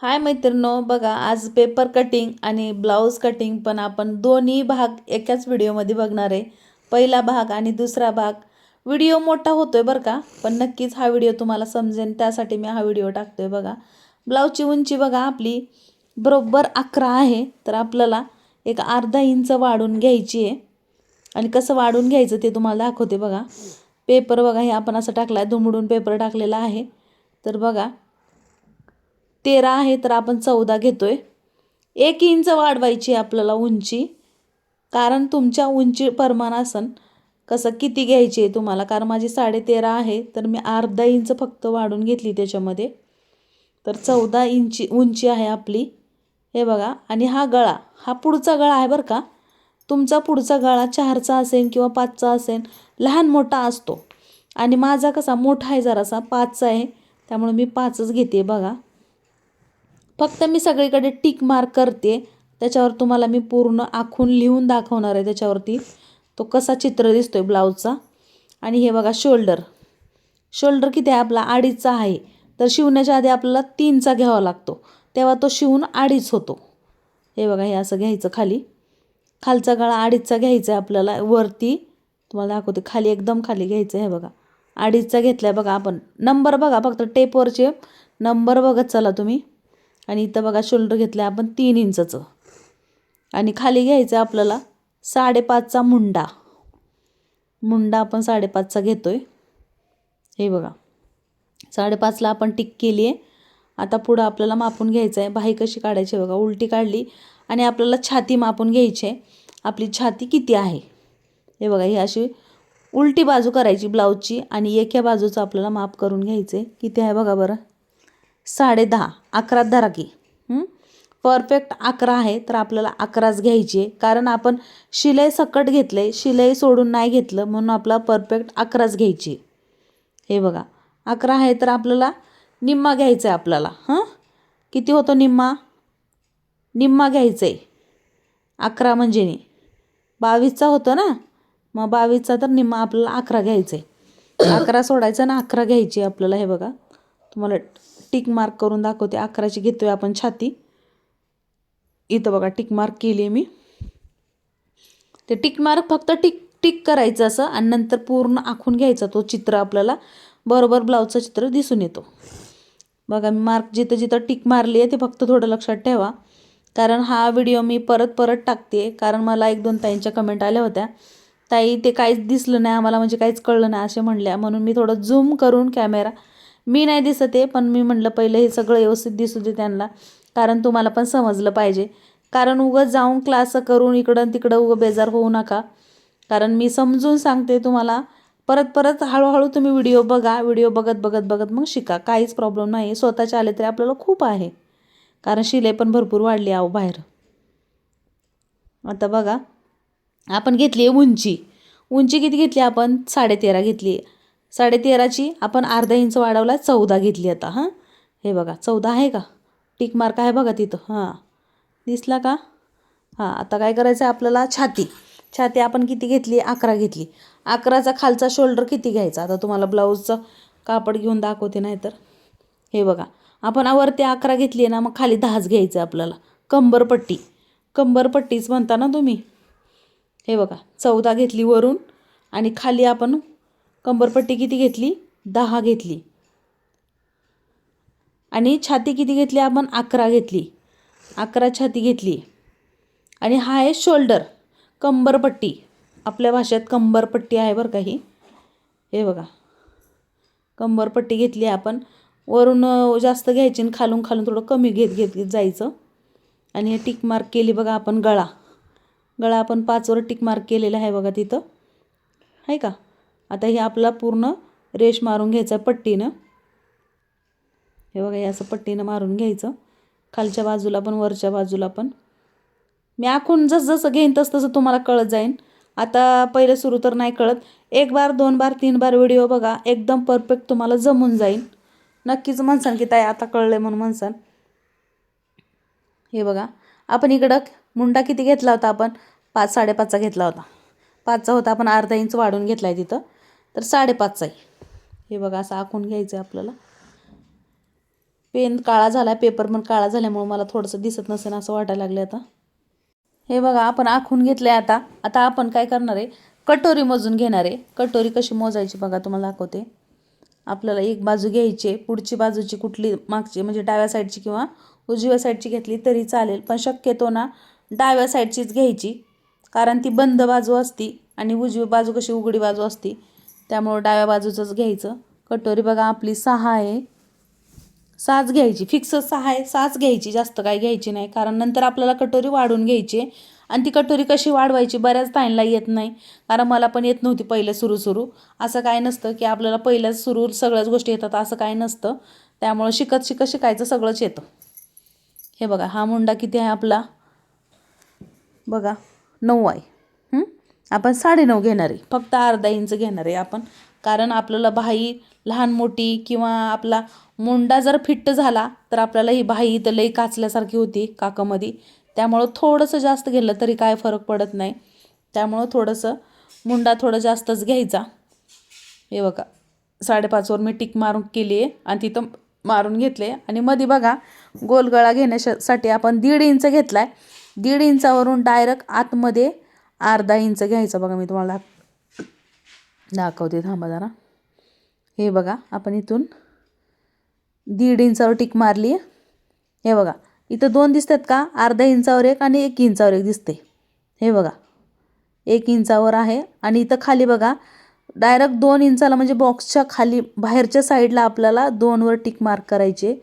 हाय मैत्रिणो, बघा आज paper cutting आणि ब्लाऊज कटिंग पण आपण दोन्ही भाग एकाच व्हिडिओमध्ये बघणार आहे. पहिला भाग आणि दुसरा भाग. व्हिडिओ मोठा होतोय बरं का, पण नक्कीच हा व्हिडिओ तुम्हाला समजेल त्यासाठी मी हा व्हिडिओ टाकतोय. बघा ब्लाऊजची उंची बघा आपली बरोबर 11 आहे, तर आपल्याला एक अर्धा इंच वाढून घ्यायची आहे. आणि कसं वाढून घ्यायचं ते तुम्हाला दाखवते. बघा पेपर बघा, हे आपण असं टाकला आहे, दुमडून पेपर टाकलेला आहे. तर बघा 13 आहे, तर आपण 14 घेतोय. 1 इंच वाढवायची आपल्याला उंची, कारण तुमच्या उंची प्रमाण असन कसं किती घ्यायची आहे तुम्हाला. कारण माझी 13.5 आहे, तर मी अर्धा इंच फक्त वाढून घेतली त्याच्यामध्ये. तर 14 इंची उंची आहे आपली. हे बघा, आणि हा गळा, हा पुढचा गळा आहे बरं का. तुमचा पुढचा गळा 4चा असेल किंवा 5चा असेल, लहान मोठा असतो. आणि माझा कसा मोठा आहे, जरासा 5चा आहे, त्यामुळे मी 5च घेते. बघा फक्त मी सगळीकडे टिक मार्क करते, त्याच्यावर तुम्हाला मी पूर्ण आखून लिहून दाखवणार आहे त्याच्यावरती तो कसा चित्र दिसतोय ब्लाऊजचा. आणि हे बघा शोल्डर, शोल्डर किती आहे आपला 2.5चा आहे. तर शिवण्याच्या आधी आपल्याला 3चा घ्यावा लागतो, तेव्हा तो शिवून 2.5 होतो. हे बघा, हे असं घ्यायचं. खालचा गळा 2.5चा घ्यायचा आहे आपल्याला. वरती तुम्हाला दाखवते, खाली एकदम खाली घ्यायचं आहे. हे बघा 2.5चा घेतला आहे. बघा आपण नंबर बघा, फक्त टेपवरचे नंबर बघत चला तुम्ही. आणि इथं बघा शोल्डर घेतलं आहे आपण 3 इंचचं. आणि खाली घ्यायचं आहे आपल्याला 5.5चा मुंडा आपण 5.5चा घेतोय. हे बघा 5.5ला आपण टिक केली आहे. आता पुढं आपल्याला मापून घ्यायचं आहे. बाही कशी काढायची बघा, उलटी काढली आणि आपल्याला छाती मापून घ्यायची आहे. आपली छाती किती आहे हे बघा, ही अशी उलटी बाजू करायची ब्लाऊजची आणि एका बाजूचं आपल्याला माप करून घ्यायचं आहे. किती आहे बघा बरं, 10.5. 11 धरा की. परफेक्ट 11 आहे, तर आपल्याला 11च घ्यायची आहे. कारण आपण शिलाई सकट घेतले, शिलाई सोडून नाही घेतलं, म्हणून आपला परफेक्ट 11च घ्यायची. हे बघा 11 आहे, तर आपल्याला निम्मा घ्यायचा आहे आपल्याला. किती होतो निम्मा घ्यायचं आहे. 11 म्हणजे 22चा होतो ना, मग 22चा तर निम्मा आपल्याला 11 घ्यायचं आहे. 11 सोडायचं ना 11 घ्यायची आपल्याला. हे बघा तुम्हाला टिक मार्क करून दाखवते. 11ची घेतोय आपण छाती. इथं बघा टिक मार्क केली आहे मी. ते टिक मार्क फक्त टिक करायचं असं, आणि नंतर पूर्ण आखून घ्यायचा तो चित्र. आपल्याला बरोबर ब्लाऊजचं चित्र दिसून येतो. बघा मी मार्क जिथं जिथं टिक मारली आहे ते फक्त थोडं लक्षात ठेवा. कारण हा व्हिडिओ मी परत टाकते, कारण मला 1-2 ताईंच्या कमेंट आल्या होत्या, ताई ते काहीच दिसलं नाही आम्हाला, म्हणजे काहीच कळलं नाही असे म्हणल्या. म्हणून मी थोडं झूम करून कॅमेरा, मी नाही दिसत आहे पण मी म्हटलं पहिलं हे सगळं व्यवस्थित दिसू दे त्यांना, कारण तुम्हाला पण समजलं पाहिजे. कारण उगाच जाऊन क्लास करून इकडं तिकडं उगं बेजार होऊ नका. कारण मी समजून सांगते तुम्हाला. परत हळूहळू तुम्ही व्हिडिओ बघा. व्हिडिओ बघत मग शिका. काहीच प्रॉब्लेम नाही. स्वतःचे आले तरी आपल्याला खूप आहे, कारण शिलाई पण भरपूर वाढली आहे बाहेर. आता बघा आपण घेतली आहे उंची किती घेतली आपण, 13.5 घेतली. 13.5ची आपण अर्धा इंच वाढवला, 14 घेतली आता. हे बघा 14 आहे का, टिक मार्क आहे बघा तिथं. दिसला का. आता काय करायचं आहे आपल्याला, छाती आपण किती घेतली, 11 घेतली. 11चा खालचा शोल्डर किती घ्यायचा, आता तुम्हाला ब्लाऊजचं कापड घेऊन दाखवते. नाही तर हे बघा आपण वरती 11 घेतली आहे ना, मग खाली 10च घ्यायचं आपल्याला. कंबरपट्टीच म्हणता ना तुम्ही. हे बघा 14 घेतली वरून, आणि खाली आपण कंबरपट्टी किती घेतली, 10 घेतली. आणि छाती किती घेतली आपण, 11 घेतली. 11 छाती घेतली. आणि हा आहे शोल्डर, कंबरपट्टी. आपल्या भाषेत कंबरपट्टी आहे बरं का ही. हे बघा कंबरपट्टी घेतली आपण. वरून जास्त घ्यायची आणि खालून थोडं कमी घेत जायचं. आणि हे टिक मार्क केली बघा आपण. गळा आपण 5वर टिक मार्क केलेला आहे बघा तिथं, आहे का. आता हे आपला पूर्ण रेष मारून घ्यायचं पट्टीनं. हे बघा हे असं पट्टीनं मारून घ्यायचं, खालच्या बाजूला पण वरच्या बाजूला पण. मी आखून जसं घेईन तसं तुम्हाला कळत जाईन. आता पहिले सुरू तर नाही कळत. 1 बार 2 बार 3 बार व्हिडिओ बघा, एकदम परफेक्ट तुम्हाला जमून जाईल. नक्कीच म्हणसान की ताई आता कळलं आहे म्हणून म्हणसान. हे बघा आपण इकडं मुंडा किती घेतला होता आपण, 5.5चा घेतला होता. 5चा होता, आपण अर्धा इंच वाढून घेतला आहे तिथं, तर 5.5चा आहे. हे बघा असं आखून घ्यायचं आहे आपल्याला. पेन काळा झाला, पेपर पण काळा झाल्यामुळे मला थोडंसं दिसत नसेल असं वाटायला लागलं आता. हे बघा आपण आखून घेतले. आता आता आपण काय करणार आहे, कटोरी मोजून घेणार आहे. कटोरी कशी मोजायची बघा तुम्हाला दाखवते. आपल्याला एक बाजू घ्यायची, पुढची बाजूची कुठली मागची म्हणजे डाव्या साईडची किंवा उजव्या साईडची घेतली तरी चालेल, पण शक्यतो ना डाव्या साईडचीच घ्यायची, कारण ती बंद बाजू असती आणि उजवी बाजू कशी उघडी बाजू असती, त्यामुळं डाव्या बाजूचंच घ्यायचं. कटोरी बघा आपली 6 आहे, 6च घ्यायची, फिक्स 6 आहे, 6च घ्यायची, जास्त काही घ्यायची नाही, कारण नंतर आपल्याला कटोरी वाढून घ्यायची. आणि ती कटोरी कशी वाढवायची बऱ्याच ताईंना येत नाही, कारण मला पण येत नव्हती पहिले सुरू. असं काय नसतं की आपल्याला पहिल्याच सुरू सगळ्याच गोष्टी येतात असं काय नसतं, त्यामुळं शिकायचं सगळंच येतं. हे बघा हा मुंडा किती आहे आपला, बघा 9 आहे. आपण 9.5 घेणार आहे, फक्त अर्धा इंच घेणार आहे आपण, कारण आपल्याला बाही लहान मोठी किंवा आपला मुंडा जर फिट्ट झाला तर आपल्याला ही बाही इथं लई काचल्यासारखी होती काकामध्ये, त्यामुळं थोडंसं जास्त घेतलं तरी काय फरक पडत नाही. त्यामुळं थोडंसं मुंडा थोडं जास्तच घ्यायचा. हे बघा 5.5वर मी टिक मारून केली आहे आणि तिथं मारून घेतले. आणि मध्ये बघा गोलगळा घेण्यासाठी आपण 1.5 इंच घेतला आहे. 1.5 इंचावरून डायरेक्ट आतमध्ये अर्धा इंच घ्यायचा. बघा मी तुम्हाला दाखवते, थांबा जरा. हे बघा आपण इथून 1.5 इंचावर टिक मारली. हे बघा इथं 2 दिसतात का, अर्धा इंचावर एक आणि 1 इंचावर एक दिसते. हे बघा 1 इंचावर आहे आणि इथं खाली बघा डायरेक्ट 2 इंचाला म्हणजे बॉक्सच्या खाली बाहेरच्या साईडला आपल्याला 2वर टिक मार्क करायचे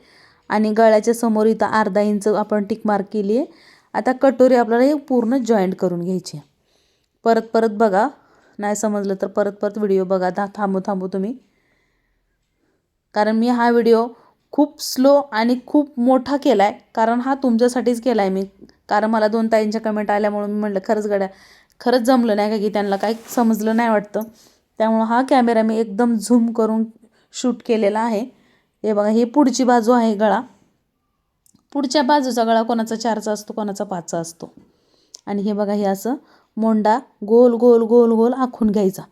आणि गळ्याच्या समोर इथं अर्धा इंच आपण टिक मार्क केली आहे. आता कटोरी आपल्याला हे पूर्ण जॉईंट करून घ्यायची. परत बघा, नाही समजलं तर परत व्हिडिओ बघा, थांबू तुम्ही, कारण मी हा व्हिडिओ खूप स्लो आणि खूप मोठा केला आहे, कारण हा तुमच्यासाठीच केला आहे मी, कारण मला 2 ताईंच्या कमेंट आल्यामुळे मी म्हटलं खरंच जमलं नाही का, की त्यांना काही समजलं नाही वाटतं, त्यामुळं हा कॅमेरा मी एकदम झूम करून शूट केलेला आहे. हे बघा ही पुढची बाजू आहे गळा, पुढच्या बाजूचा गळा कोणाचा 4चा असतो, कोणाचा 5चा असतो. आणि हे बघा हे असं मोंडा गोल आखून घ्यायचा.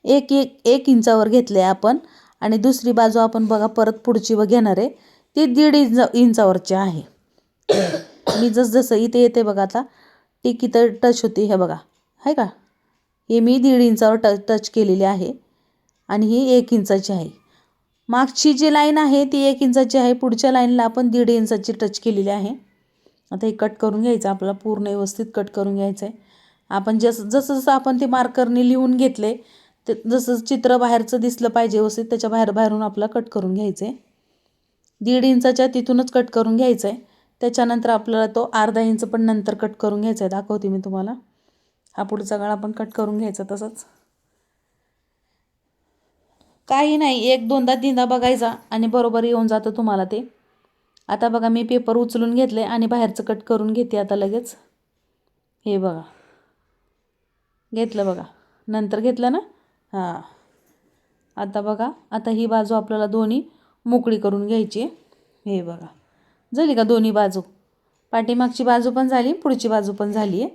एक इंचावर घेतले आपण आणि दुसरी बाजू आपण बघा परत पुढची घेणार आहे, ती 1.5 इंचावरची आहे. मी जसं इथे येते बघा, आता टिक इथं टच होती, हे बघा आहे का, हे मी 1.5 इंचावर टच केलेली आहे आणि ही 1 इंचाची आहे. मागची जी लाईन आहे ती 1 इंचाची आहे, पुढच्या लाईनला आपण 1.5 इंचाची टच केलेली आहे. आता हे कट करून घ्यायचं आपल्याला, पूर्ण व्यवस्थित कट करून घ्यायचं आहे. आपण जसं आपण ते मार्करने लिहून घेतले, ते जसं चित्र बाहेरचं दिसलं पाहिजे व्यवस्थित, त्याच्या बाहेरून आपल्याला कट करून घ्यायचं आहे. 1.5 इंचाच्या तिथूनच कट करून घ्यायचं आहे. त्याच्यानंतर आपल्याला तो अर्धा इंच पण नंतर कट करून घ्यायचा आहे, दाखवते मी तुम्हाला. हा पुढचा गळा पण कट करून घ्यायचा तसंच, काही नाही, 1-2दा 3दा बघायचा आणि बरोबर येऊन जातं तुम्हाला ते. आता बघा मी पेपर उचलून घेतले आणि बाहेरचं कट करून घेते आता लगेच. हे बघा घेतलं बघा, नंतर घेतलं ना. हां आता बघा, आता ही बाजू आपल्याला दोन्ही मोकळी करून घ्यायची. हे बघा झाली का दोन्ही बाजू, पाठीमागची बाजू पण झाली, पुढची बाजू पण झाली आहे.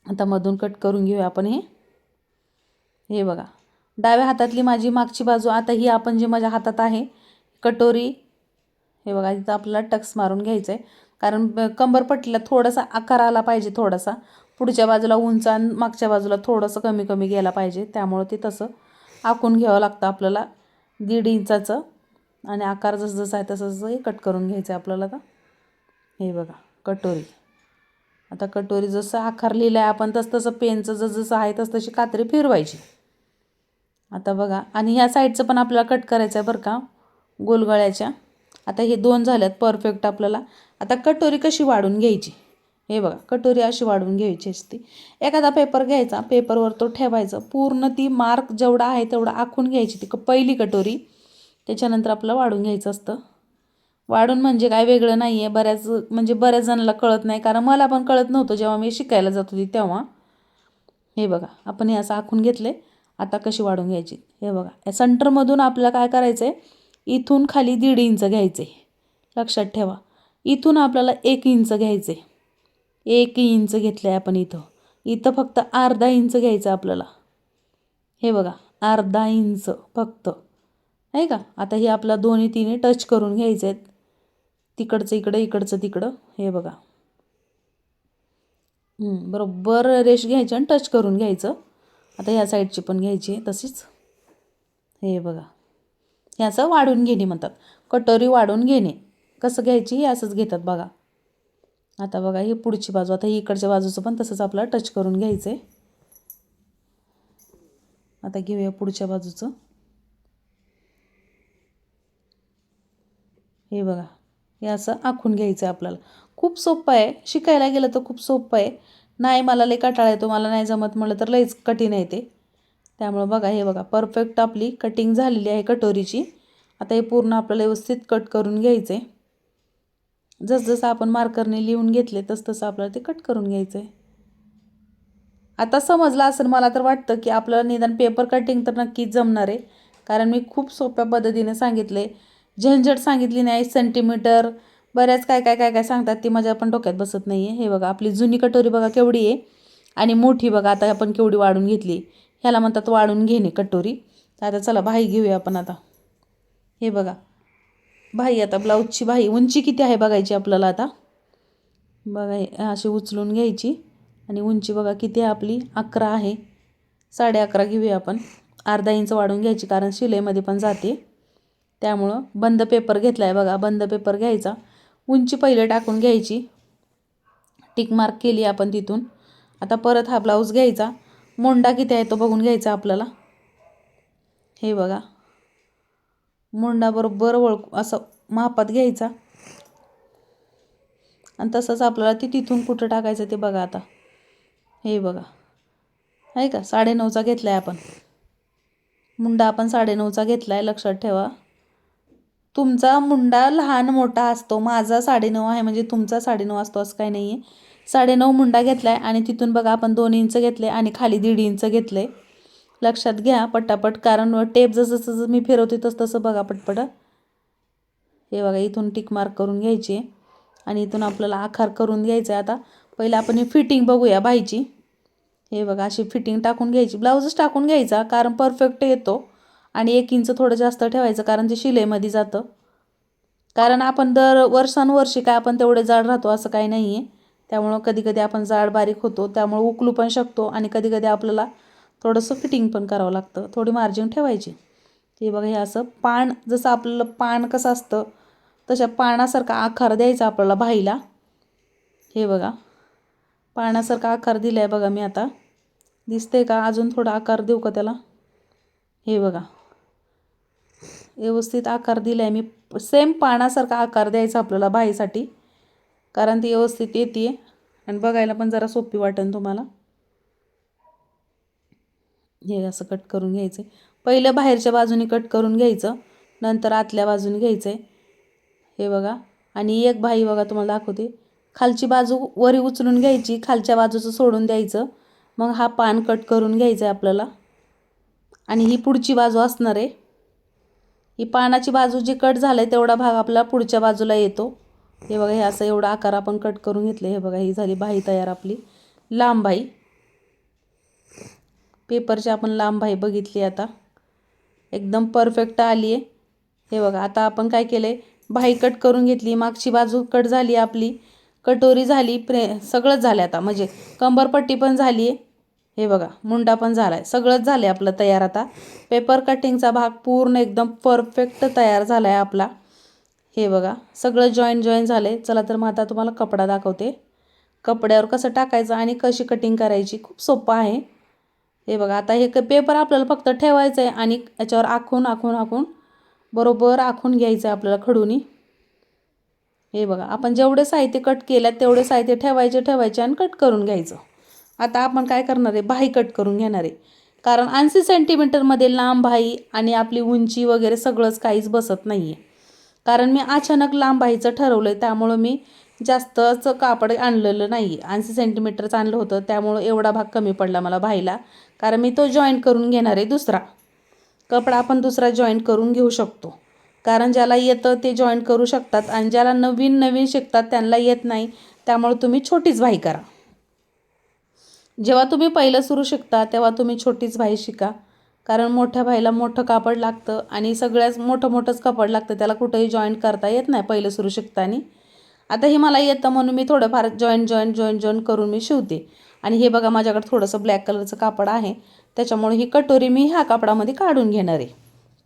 आता मधून कट करून घेऊया आपण हे बघा डाव्या हातातली माझी मागची बाजू. आता ही आपण जी माझ्या हातात आहे कटोरी, हे बघा इथं आपल्याला टक्स मारून घ्यायचं आहे, कारण कंबरपट्टीला थोडासा आकार आला पाहिजे, थोडासा पुढच्या बाजूला उंच आणि मागच्या बाजूला थोडंसं कमी गेला पाहिजे, त्यामुळं ते तसं आखून घ्यावं लागतं आपल्याला 1.5 इंचाचं. आणि आकार जसं आहे तसं हे कट करून घ्यायचं आहे आपल्याला. आता हे बघा कटोरी, आता कटोरी जसं आकार लिहिला आहे आपण तसं पेनचं जसं आहे तशी कात्री फिरवायची. आता बघा, आणि ह्या साईडचं पण आपल्याला कट करायचं आहे बरं का, गोलगळ्याच्या. आता हे 2 झाल्यात परफेक्ट आपल्याला. आता कटोरी कशी वाढून घ्यायची, हे बघा कटोरी अशी वाढवून घ्यायची असते. एखादा पेपर घ्यायचा, पेपरवर तो ठेवायचं, पूर्ण ती मार्क जेवढा आहे तेवढा आखून घ्यायची ती पहिली कटोरी. त्याच्यानंतर आपल्याला वाढून घ्यायचं असतं. वाढून म्हणजे काय वेगळं नाही आहे, बऱ्याच जणांना कळत नाही, कारण मला पण कळत नव्हतं जेव्हा मी शिकायला जात होती तेव्हा. हे बघा आपण हे असं आखून घेतले. आता कशी वाढून घ्यायची, हे बघा या सेंटरमधून आपल्याला काय करायचं आहे, इथून खाली 1.5 इंच घ्यायचे, लक्षात ठेवा. इथून आपल्याला 1 इंच घ्यायचे, 1 इंच घेतलं आहे आपण इथं फक्त अर्धा इंच घ्यायचं आपल्याला. हे बघा अर्धा इंच फक्त, आहे का. आता हे आपला 2-3 टच करून घ्यायचे आहेत. तिकडचं इकडं इकडचं तिकडं. हे बघा बरोबर रेष घ्यायची आणि टच करून घ्यायचं. आता ह्या साईडची पण घ्यायची तशीच. हे बघा हे असं वाढून घेणे म्हणतात, कटोरी वाढून घेणे. कसं घ्यायची हे असंच घेतात बघा. आता बघा ही पुढची बाजू, आता ही इकडच्या बाजूचं पण तसंच आपल्याला टच करून घ्यायचं आहे. आता घेऊया पुढच्या बाजूचं. हे बघा हे असं आखून घ्यायचं आहे आपल्याला. खूप सोपं आहे, शिकायला गेलं तर खूप सोपं आहे. नाही मला लई कंटाळा येतो, मला नाही जमत म्हटलं तर लईच कठीण आहे ते. त्यामुळं बघा हे बघा परफेक्ट आपली कटिंग झालेली आहे कटोरीची. आता हे पूर्ण आपल्याला व्यवस्थित कट करून घ्यायचं आहे. जसजसं आपण मार्करने लिहून घेतले तसं आपल्याला ते कट करून घ्यायचं आहे. आता समजलं असेल मला तर वाटतं की आपल्याला निदान पेपर कटिंग तर नक्कीच जमणार आहे, कारण मी खूप सोप्या पद्धतीने सांगितले. झंझट सांगितली नाही. सेंटीमीटर बऱ्याच काय काय काय काय सांगतात ती माझ्या पण डोक्यात बसत नाही आहे. हे बघा आपली जुनी कटोरी बघा केवढी आहे आणि मोठी बघा आता आपण केवढी वाढून घेतली. ह्याला म्हणतात वाढून घेणे कटोरी. तर आता चला बाही घेऊया आपण आता. हे बघा बाही, आता ब्लाऊजची बाही उंची किती आहे बघायची आपल्याला. आता बघा अशी उचलून घ्यायची आणि उंची बघा किती आहे आपली 11 आहे. 11.5 घेऊया आपण. अर्धा इंच वाढून घ्यायची कारण शिलाईमध्ये पण जाते. त्यामुळं बंद पेपर घेतला आहे बघा, बंद पेपर घ्यायचा. उंची पहिले टाकून घ्यायची, टिक मार्क केली आपण तिथून. आता परत हा ब्लाऊज घ्यायचा. मोंडा किती आहे तो बघून घ्यायचा आपल्याला. हे बघा मोंडा बरोबर असं मापात घ्यायचा आणि तसंच आपल्याला ती तिथून कुठं टाकायचं ते बघा. आता हे बघा आहे का 9.5चा घेतला आहे आपण मुंडा. आपण 9.5चा घेतला आहे, लक्षात ठेवा. तुमचा मुंडा लहान मोठा असतो. माझा 9.5 आहे म्हणजे तुमचा 9.5 असतो असं काही नाही आहे. 9.5 मुंडा घेतला आहे आणि तिथून बघा आपण 2 इंच घेतले आणि खाली 1.5 इंच घेतलं आहे. लक्षात घ्या पटापट, कारण टेप जसं जसं मी फिरवते तसं बघा पटपट. हे बघा इथून टिक मार्क करून घ्यायची आणि इथून आपल्याला आकार करून घ्यायचा आहे. आता पहिलं आपण ही फिटिंग बघूया बाईची. हे बघा अशी फिटिंग टाकून घ्यायची, ब्लाऊजच टाकून घ्यायचा कारण परफेक्ट येतो. आणि 1 इंच थोडं जास्त ठेवायचं कारण ते शिलाईमध्ये जातं. कारण आपण दर वर्षानुवर्षी काय आपण तेवढे जाड राहतो असं काही नाही आहे. त्यामुळं कधी कधी आपण जाड बारीक होतो, त्यामुळं उकलू पण शकतो आणि कधी कधी आपल्याला थोडंसं फिटिंग पण करावं लागतं, थोडी मार्जिन ठेवायची. हे बघा हे असं पान, जसं आपल्याला पान कसं असतं तशा पानासारखा आकार द्यायचा आपल्याला बाहीला. हे बघा पानासारखा आकार दिला आहे बघा मी. आता दिसते का, अजून थोडा आकार देऊ का त्याला. हे बघा व्यवस्थित आकार दिला आहे मी. सेम पानासारखा आकार द्यायचा आपल्याला बाहीसाठी, कारण ती व्यवस्थित येते आणि बघायला पण जरा सोपी वाटेल तुम्हाला. हे असं कट करून घ्यायचं. पहिलं बाहेरच्या बाजूने कट करून घ्यायचं, नंतर आतल्या बाजूने घ्यायचं आहे. हे बघा आणि एक बाही बघा तुम्हाला दाखवते. खालची बाजू वरी उचलून घ्यायची, खालच्या बाजूचं सोडून द्यायचं. मग हा पान कट करून घ्यायचा आहे आपल्याला आणि ही पुढची बाजू असणार आहे. ही पानाची बाजू जी कट झालं आहे तेवढा भाग आपला पुढच्या बाजूला येतो. हे बघा हे असं एवढा आकार आपण कट करून घेतले. हे बघा ही झाली बाही तयार आपली, लांब बाही. पेपरची आपण लांब बाही बघितली, आता एकदम परफेक्ट आली आहे. हे बघा आता आपण काय केलं आहे, बाही कट करून घेतली, मागची बाजू कट झाली आपली, कटोरी झाली, सगळंच झालं आता. म्हणजे कंबरपट्टी पण झाली आहे. हे बघा मुंडा पण झाला आहे, सगळंच झालं आहे आपलं तयार. आता पेपर कटिंगचा भाग पूर्ण एकदम परफेक्ट तयार झाला आहे आपला. हे बघा सगळं जॉईन झालं आहे. चला तर मग आता तुम्हाला कपडा दाखवते. कपड्यावर कसं टाकायचं आणि कशी कटिंग करायची, खूप सोपं आहे. हे बघा आता हे पेपर आपल्याला फक्त ठेवायचं आहे आणि याच्यावर आखून बरोबर आखून घ्यायचं आहे आपल्याला खडूनी. हे बघा आपण जेवढे साहित्य कट केल्यात तेवढे साहित्य ठेवायचे आणि कट करून घ्यायचं. आता आपण काय करणार आहे, बाही कट करून घेणार आहे. कारण 80 सेंटीमीटरमध्ये लांब बाही आणि आपली उंची वगैरे सगळंच काहीच बसत नाही आहे. कारण मी अचानक लांब बाहीचं ठरवलं आहे, त्यामुळं मी जास्तच कापड आणलेलं नाही आहे. 80 सेंटीमीटरचं आणलं होतं, त्यामुळं एवढा भाग कमी पडला मला बाहीला. कारण मी तो जॉईंट करून घेणार आहे. दुसरा कपडा आपण दुसरा जॉईंट करून घेऊ शकतो, कारण ज्याला येतं ते जॉईंट करू शकतात आणि ज्याला नवीन शिकतात त्यांना येत नाही. त्यामुळे तुम्ही छोटीच बाही करा. जेव्हा तुम्ही पहिलं सुरू शिकता तेव्हा तुम्ही छोटीच बाही शिका. कारण मोठ्या बाईला मोठं कापड लागतं आणि सगळ्याच मोठंच कापड लागतं, त्याला कुठंही जॉईंट करता येत नाही पहिलं सुरू शिकताना. आता हे मला येतं म्हणून मी थोडंफार जॉईंट करून मी शिवते. आणि हे बघा माझ्याकडे थोडंसं ब्लॅक कलरचं कापड आहे, त्याच्यामुळे ही कटोरी मी ह्या कापडामध्ये काढून घेणार आहे.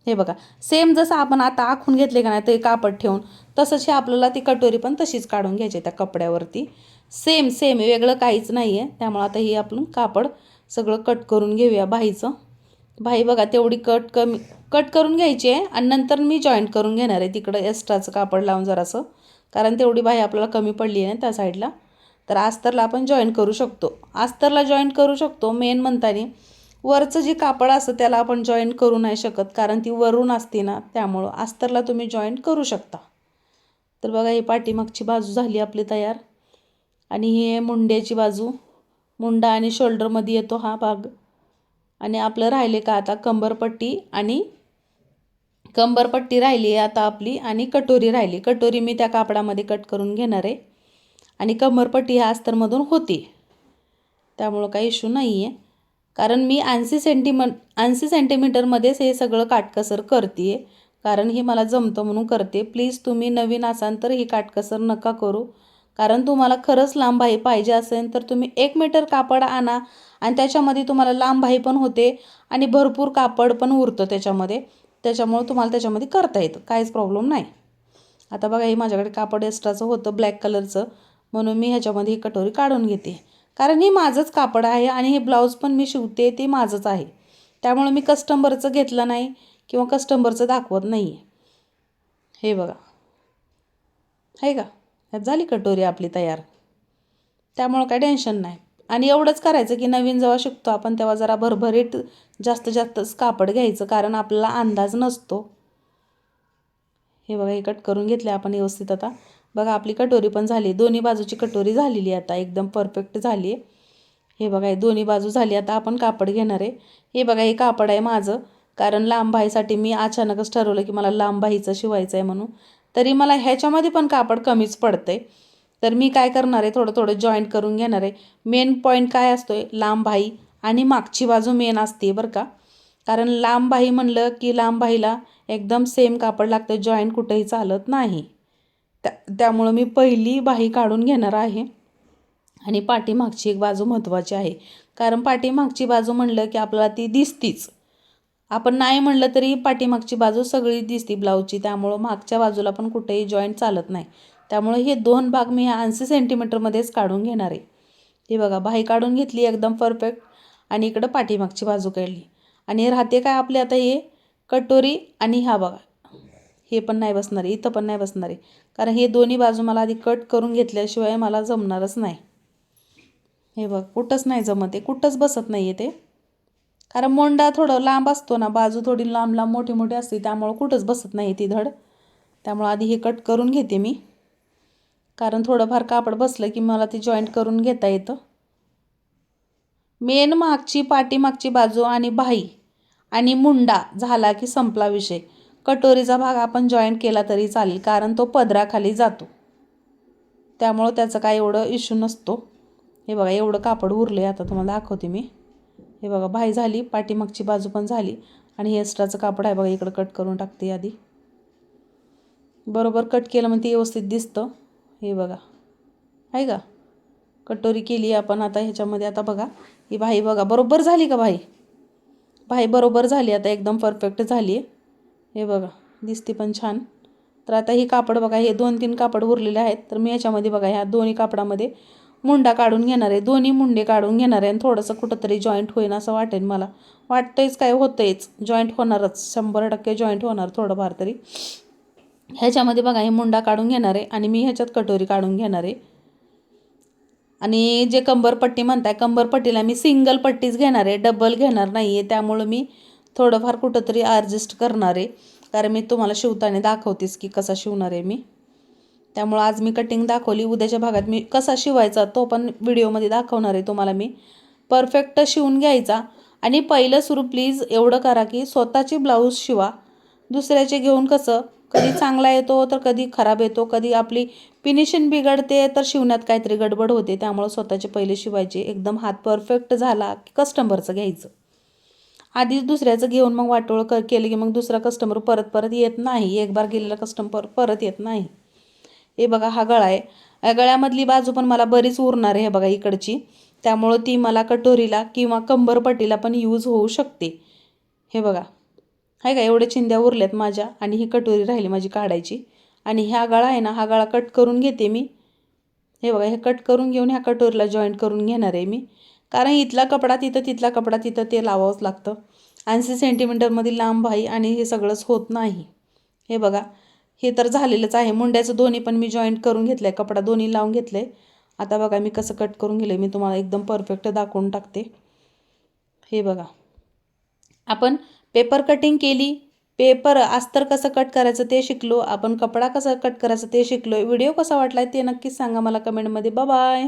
हे बघा सेम जसं आपण आता आखून घेतले का नाही ते कापड ठेवून, तसंच हे आपल्याला ती कटोरी पण तशीच काढून घ्यायची त्या कपड्यावरती. सेम वेगळं काहीच नाही आहे. त्यामुळे आता हे आपण कापड सगळं कट करून घेऊया बाहीचं. बाही बघा तेवढी कट करून घ्यायची आहे आणि नंतर मी जॉईंट करून घेणार आहे तिकडं एक्स्ट्राचं कापड लावून जरासं, कारण तेवढी बाही आपल्याला कमी पडली आहे ना त्या साईडला. तर अस्तरला आपण जॉईंट करू शकतो, अस्तरला जॉईंट करू शकतो. मेन म्हणताना वरचं जे कापड असतं त्याला आपण जॉईंट करू नाही शकत, कारण ती वरून असते ना, त्यामुळं अस्तरला तुम्ही जॉईंट करू शकता. तर बघा ही पाठीमागची बाजू झाली आपली तयार. आणि ही मुंड्याची बाजू, मुंडा आणि शोल्डरमध्ये येतो हा भाग. आणि आपलं राहिले का आता कंबरपट्टी राहिली आहे आता आपली, आणि कटोरी राहिली. कटोरी मी त्या कापडामध्ये कट करून घेणार आहे आणि कंबरपट्टी ह्या अस्तरमधून होती, त्यामुळं काही इश्यू नाही आहे. कारण मी 80 सेंटीमीटरमध्येच हे सगळं काटकसर करते आहे, कारण हे मला जमतं म्हणून करते. प्लीज तुम्ही नवीन असाल तर ही काटकसर नका करू, कारण तुम्हाला खरंच लांब बाही पाहिजे असेल तर तुम्ही 1 मीटर कापड आणा आणि त्याच्यामध्ये तुम्हाला लांब बाही पण होते आणि भरपूर कापड पण उरतं त्याच्यामुळे तुम्हाला त्याच्यामध्ये करता येतं, काहीच प्रॉब्लेम नाही. आता बघा हे माझ्याकडे कापड एक्स्ट्राचं होतं ब्लॅक कलरचं, म्हणून मी ह्याच्यामध्ये ही कटोरी काढून घेते. कारण हे माझंच कापड आहे आणि हे ब्लाऊज पण मी शिवते ते माझंच आहे, त्यामुळे मी कस्टमरचं घेतलं नाही किंवा कस्टमरचं दाखवत नाही आहे. हे बघा आहे का, ह्यात झाली कटोरी आपली तयार, त्यामुळं काही टेन्शन नाही. आणि एवढंच करायचं की नवीन जेव्हा शिकतो आपण तेव्हा जरा भरभरीत जास्तच कापड घ्यायचं, कारण आपल्याला अंदाज नसतो. हे बघा हे कट करून घेतले आपण व्यवस्थित. आता बघा आपली कटोरी पण झाली, दोन्ही बाजूची कटोरी झालेली आता एकदम परफेक्ट झाली आहे. हे बघा हे दोन्ही बाजू झाली. आता आपण कापड घेणार आहे. हे बघा हे कापड आहे माझं, कारण लांब बाहीसाठी मी अचानकच ठरवलं की मला लांब बाहीचं शिवायचं आहे म्हणून. तरी मला ह्याच्यामध्ये पण कापड कमीच पडतंय, तर मी काय करणार आहे थोडं जॉईंट करून घेणार आहे. मेन पॉईंट काय असतो आहे, लांब बाही आणि मागची बाजू मेन असते बरं का. कारण लांब बाही म्हणलं की लांब बाहीला एकदम सेम कापड लागतं, जॉईंट कुठेही चालत नाही. त्यामुळं मी पहिली बाही काढून घेणार आहे. आणि पाठीमागची एक बाजू महत्त्वाची आहे, कारण पाठीमागची बाजू म्हणलं की आपल्याला ती दिसतीच. आपण नाही म्हणलं तरी पाठीमागची बाजू सगळी दिसती ब्लाऊजची, त्यामुळं मागच्या बाजूला पण कुठेही जॉईंट चालत नाही. त्यामुळे हे 2 भाग मी 80 सेंटीमीटरमध्येच काढून घेणार आहे. हे बघा बाही काढून घेतली एकदम परफेक्ट, आणि इकडं पाठीमागची बाजू काढली. आणि राहते काय आपली आता हे कटोरी. आणि ह्या बघा हे पण नाही बसणार आहे, इथं पण नाही बसणार आहे, कारण हे दोन्ही बाजू मला आधी कट करून घेतल्याशिवाय मला जमणारच नाही. हे बघ कुठंच नाही जमत आहे, कुठंच बसत नाही आहे ते, कारण मोंडा थोडं लांब असतो ना, बाजू थोडी लांब मोठी असते, त्यामुळं कुठंच बसत नाही ती धड. त्यामुळं आधी हे कट करून घेते मी, कारण थोडंफार कापड बसलं की मला ते जॉईंट करून घेता येतं. मेन पाठीमागची बाजू आणि बाही आणि मुंडा झाला की संपला विषय. कटोरीचा भाग आपण जॉईंट केला तरी चालेल, कारण तो पदराखाली जातो, त्यामुळं त्याचं काय एवढं इश्यू नसतो. हे बघा एवढं कापड उरले, आता तुम्हाला दाखवते मी. हे बघा बाही झाली, पाठीमागची बाजू पण झाली, आणि हे एक्स्ट्राचं कापड आहे बघा इकडं कट करून टाकते आधी. बरोबर कट केलं म्हणजे व्यवस्थित दिसतं. हे बघा आहे का, कटोरी केली आपण. आता ह्याच्यामध्ये आता बघा ही बाही बघा बरोबर झाली का, बाही बरोबर झाली, आता एकदम परफेक्ट झाली आहे. हे बघा दिसते पण छान. तर आता ही कापड बघा, हे 2-3 कापड उरलेले आहेत, तर मी ह्याच्यामध्ये बघा ह्या दोन्ही कापडामध्ये मुंडा काढून घेणार आहे, दोन्ही मुंडे काढून घेणार आहे. आणि थोडंसं कुठंतरी जॉईंट होईन असं वाटेल मला, वाटतंयच काय होतंयच, जॉईंट होणारच, 100% जॉईंट होणार थोडंफार तरी. ह्याच्यामध्ये बघा हे मुंडा काढून घेणार आहे आणि मी ह्याच्यात कटोरी काढून घेणार आहे. आणि जे कंबरपट्टी म्हणताय, कंबरपट्टीला मी सिंगल पट्टीच घेणार आहे, डबल घेणार नाही आहे. त्यामुळं मी थोडंफार कुठंतरी ॲडजस्ट करणार आहे, कारण मी तुम्हाला शिवताना दाखवतेच की कसा शिवणार आहे मी. त्यामुळं आज मी कटिंग दाखवली, उद्याच्या भागात मी कसा शिवायचा तो पण व्हिडिओमध्ये दाखवणार आहे तुम्हाला मी. परफेक्ट शिवून घ्यायचा. आणि पहिलं सुरू प्लीज एवढं करा की स्वतःची ब्लाऊज शिवा. दुसऱ्याचे घेऊन कसं कधी चांगला येतो तर कधी खराब येतो, कधी आपली फिनिशिंग बिघडते, तर शिवण्यात काहीतरी गडबड होते. त्यामुळं स्वतःचे पहिले शिवायचे, एकदम हात परफेक्ट झाला की कस्टमरचं घ्यायचं. आधीच दुसऱ्याचं घेऊन मग वाटोळ केलं की मग दुसरा कस्टमर परत परत येत नाही. एक बार गेलेला कस्टमर परत येत नाही. हे बघा हा गळा आहे. या गळ्यामधली बाजू पण मला बरीच उरणार आहे हे बघा इकडची. त्यामुळं ती मला कटोरीला किंवा कंबरपट्टीला पण यूज होऊ शकते. हे बघा आहे का, एवढे चिंध्या उरल्यात माझ्या आणि ही कटोरी राहिली माझी काढायची. आणि ह्या गळा आहे ना, हा गळा कट करून घेते मी. हे बघा, हे कट करून घेऊन ह्या कटोरीला जॉईंट करून घेणार आहे मी. कारण इथला कपडा तिथं, तिथला कपडा तिथं, ते लावावंच लागतं. 80 सेंटीमीटरमध्ये लांब आहे आणि हे सगळंच होत नाही. हे बघा, हे तर झालेलंच आहे. मुंड्याचं दोन्ही पण मी जॉईंट करून घेतलं आहे, कपडा दोन्ही लावून घेतलं आहे. आता बघा मी कसं कट करून गेलं, मी तुम्हाला एकदम परफेक्ट दाखवून टाकते. हे बघा, आपण पेपर कटिंग केली, पेपर अस्तर कसं कट करायचं ते शिकलो, आपण कपडा कसा कट करायचा ते शिकलो. व्हिडिओ कसा वाटला ते नक्कीच सांगा मला कमेंटमध्ये. Bye bye.